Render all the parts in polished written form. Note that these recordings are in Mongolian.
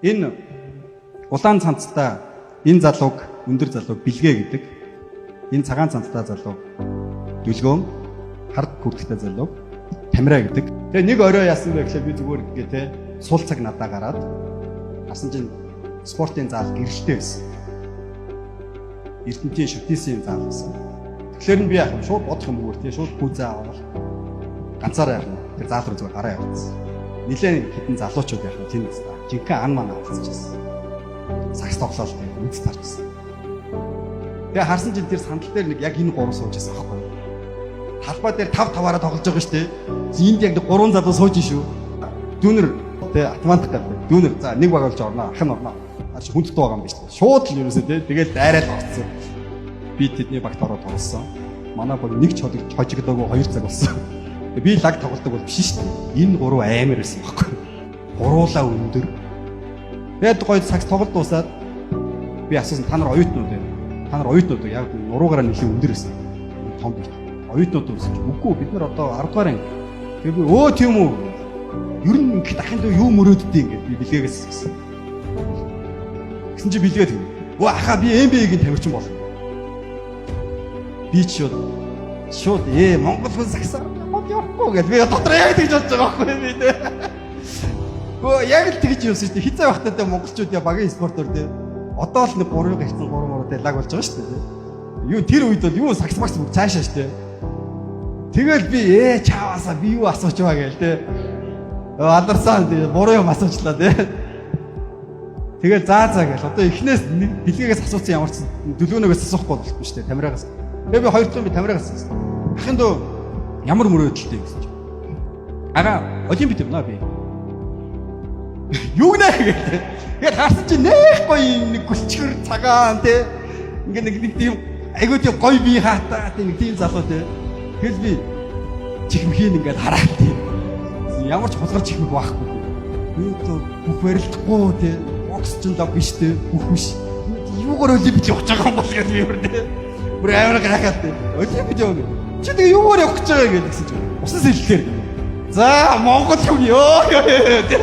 Энэ улаан цамцтай энэ залууг өндөр залууг бэлгээ гэдэг. Энэ цагаан цамцтай залуу дүлгөөн, хард хүрхтэй залуу Тамира гэдэг. Тэгээ нэг орой яасан бэ гэхлээр би зүгээр ингээ те сул цаг надаа гараад асан чинь спортын зал гэрэлтэй байсан. Эрдэнтийн шүтээсийн зал байсан. Тэгэхээр би яах вэ? Шууд бодох юм зүгээр те шууд пүүзээ аваад ганцаараа яах вэ? Тэр зал руу зүгээр гараа явуулсан. Нилээн хитэн залуучууд яах вэ? Тэнд жинхэнэ ан маань авчихсан. Сакс тоглоол тэгээд үз тарчсан. Тэгээ харсан чинь тэр сандал дээр нэг яг энэ гурав сууж байсан аахгүй юу? Талбай дээр 5-5-аараа тоглож байгаа шүү дээ. Энд яг 3 залуу сууж шүү. Дүүнер тэгээ автоматик гэдэг. Дүүнер за нэг баг болж орно, ах нь орно. Аач хүндтэй байгаа юм биш үү? Шууд л юусоо тэгээ тэгэл дайраад орцсон. Би тэдний багт ороод тоглосон. Манай баг нэг хожигдоогүй 2 цаг болсон. Би лаг тоглодог бол биш шүү дээ. Энэ гурав амар байсан байхгүй юу? Гуруулаа өндөр. Тэгээд гоё сакс тоглолт дуусаад би асуусан та нар оюутнууд вэ? Та нар оюутнууд яг нуруугаараа нэлийн өндөр байсан. Том бит. Оюутнууд үсэж үгүй бид нар одоо 10 дугаар анги. Тэгээ би өө тийм үү? Ер нь их дахин дөө юу мөрөөддөг ингээд би бэлгээгээс гэсэн. Гэсэн чи бэлгээд гэнэ. Өө ахаа би MBA-гийн тамирчин болно. Би ч шууд Монгол хүн саксаар явахгүй гэж би дотор яг тэгж бодож байгаа байхгүй би нэ. Өө яг л тэгж юусэн шүү дээ. Хизээ багтаа монголчууд яа багийн спортоор дээ. Одоо л нэг 3 гарцсан 3 лаг болж байгаа шүү дээ. Юу тэр үед бол юу сакс багс бүр цаашаа шүү дээ. Тэгэл би чааваасаа би юу асууч байгаа гээл дээ. Алдарсан дээ буруу юм асуучлаа дээ. Тэгэл заа гээл одоо эхнээс бэлгээгээс асуусан ямар ч дөлөөнөөс асуухгүй болчихсон шүү дээ. Тамираагаас. Тэгээ би 2 тунд би тамираагаас асуусан. Ахын дөө ямар мөрөөдөлтэй гэсэн чинь. Ага олимпиад юм наа би. Юу нэ гэдэг. Тэгээд харсан чи нэх гоё нэг гүлчгэр цагаан те. Ингээ нэг тийм айгуу тийм гоё бие хаатаа тийм нэг тийм залуу те. Тэгэл би чихмхийн ингээд хараад тийм. Ямар ч хулгар чихмэг байхгүй. Юу тоо бүх барилдахгүй те. Бокс ч л биш те. Бүх биш. Юугаар олимпиад явж байгаа юм бол гэдэг би өөр те. Бүр амар гахаад те. Олимпиад явна. Чи тэгээ юугаар явах гэж байгаа юм гэсэн чинь. Усан сэллээр. За Монгол хүн ёо те.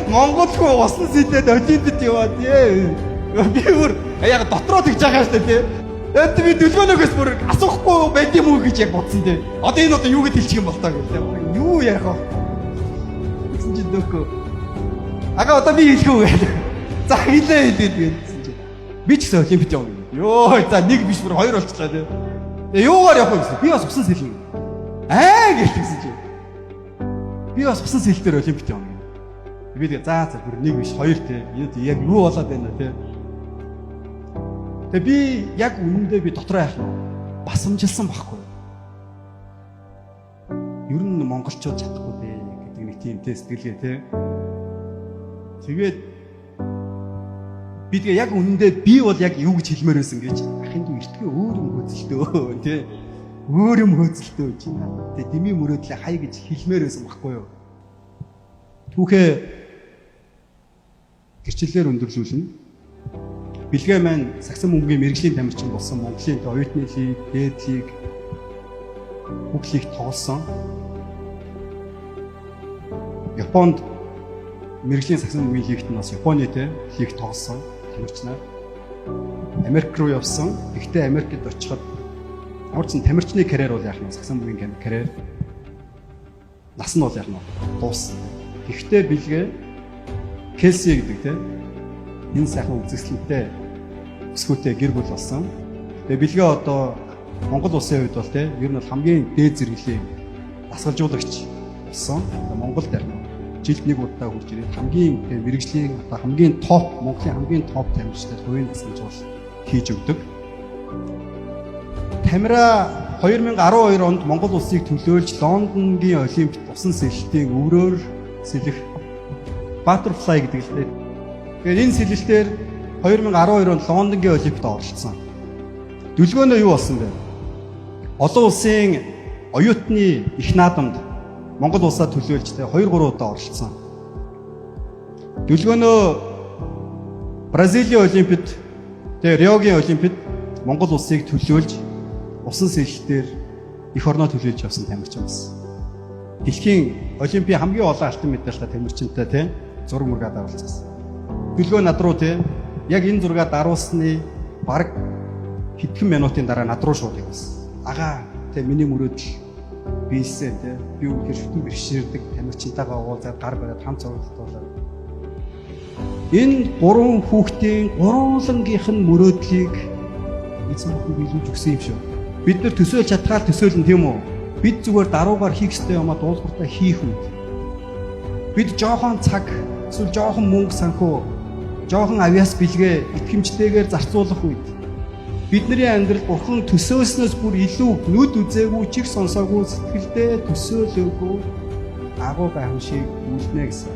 Монгол хүн усан сэлээд олимпиад яваа те. Би бүр яг дотроо тэгж байгаа шүү дээ те. Эд би дүлгөөнөөс бүр асуухгүй байд юм уу гэж яг бодсон те. Одоо энэ одоо юу гэж хэлчих юм бол таа гэх те. Юу яах вэ? Гэсэн чинь дөөкөө. Ага одоо би хэлэх үү гээл. За хэлээ гэсэн чинь. Би ч гэсэн олимпиад явна. Йоо за нэг биш бүр 2 болчихлаа те. Тэгээ юугаар явах вэ гэсэн. Би бас усан сэлнэ. Гэлтгсэн чинь. Би бас усан сэлтээр олимпиад явна. Би тэгээ за бүр нэг биш 2 те. Яг юу болоод байна те. Тэгээ би яг үнэндээ би дотроо яах нь басамжилсан байхгүй. Ер нь монголчууд чадахгүй дээ гэдэг нэг тийм сэтгэлгээ те. Тэгээд би тэгээ яг үнэндээ би бол яг юу гэж хэлмээр байсан гэж ахын дүү эртгээ өөр юм хөөцөлтөө те. Өөр юм хөөцөлтөө гэж байна. Тэгээ дими мөрөөдлөө хай гэж хэлмээр байсан байхгүй юу? Түүхээ гэрчлэлээр өндөрлүүлнэ. Бэлгээ маань саксан бөмбөгийн мэрэгжлийн тамирчин болсон. Монголын оюутны лиг, дээд лиг, бүх лиг тоглосон. Японд мэрэгжлийн саксан бөмбөгийн лигт нь бас Японы лиг тоглосон тамирчнаа. Америк руу явсан. Гэхдээ Америкт очиход ямар ч тамирчны карьер бол яах нь саксан бөмбөгийн карьер нас нь бол яах нь дууссан. Гэхдээ бэлгээ Келси гэдэг те энэ сайхан үзэсгэлэнтэй өсгөөтэй гэр бүл болсон. Тэгээ бэлгээ одоо Монгол улсын хувьд бол те ер нь бол хамгийн дээд зэрэглэлийн дасгалжуулагч болсон. Монголд ярина. Жилд нэг удаа хурж ирээд хамгийн мэрэгжлийн одоо хамгийн топ Монголын хамгийн топ тамирчтай хувийн дасгалжуул хийж өгдөг. Тамира 2012 онд Монгол улсыг төлөөлж Лондонгийн олимпиад усан сэлэлтийн өврөөр сэлэх Butterfly гэдэг л дээ. Тэгээд энэ сэлэлтээр 2012 онд Лондонгийн олимпиад оролцсон. Дүлгөөнөө юу болсон бэ? Олон улсын оюутны их наадамд Монгол улсаа төлөөлж 2-3 удаа оролцсон. Дүлгөөнөө Бразилийн олимпиад, тэгээд Риогийн олимпиад Монгол улсыг төлөөлж усан сэлэлтээр эх орноо төлөөлж явсан тамирчин байсан. Дэлхийн олимпийн хамгийн олон алтан медальтай тамирчинтай зураг мөргөд авалцсан. Төлгөө над руу те яг энэ зураг даруулсны бараг хэдхэн минутын дараа над руу шууд явсан. Ага те миний мөрөөдөл биелсэн те би үнэхээр шүтэн бэрхшээрдэг тамирчинтайгаа уулзаад гар бариад хамт зурагтуулаад энэ гурван хүүхдийн гурванлангийнх нь мөрөөдлийг эзэн бүхэн биелүүлж өгсөн юм шүү. Бид нар төсөөлж чадхаар төсөөлнө тийм үү? Бид зүгээр даруугаар хийх ёстой юмаа дуулууртаа хийх үед бид жоохон цаг эсвэл жоохон мөнгө санхүү жоохон авиас бэлгээ итгэмжтэйгээр зарцуулах үед бидний амьдрал бурхан төсөөлснөөс бүр илүү нүд үзээгүй чих сонсоогүй сэтгэлдээ төсөөлөөгүй агуу байх шиг үлднэ гэсэн.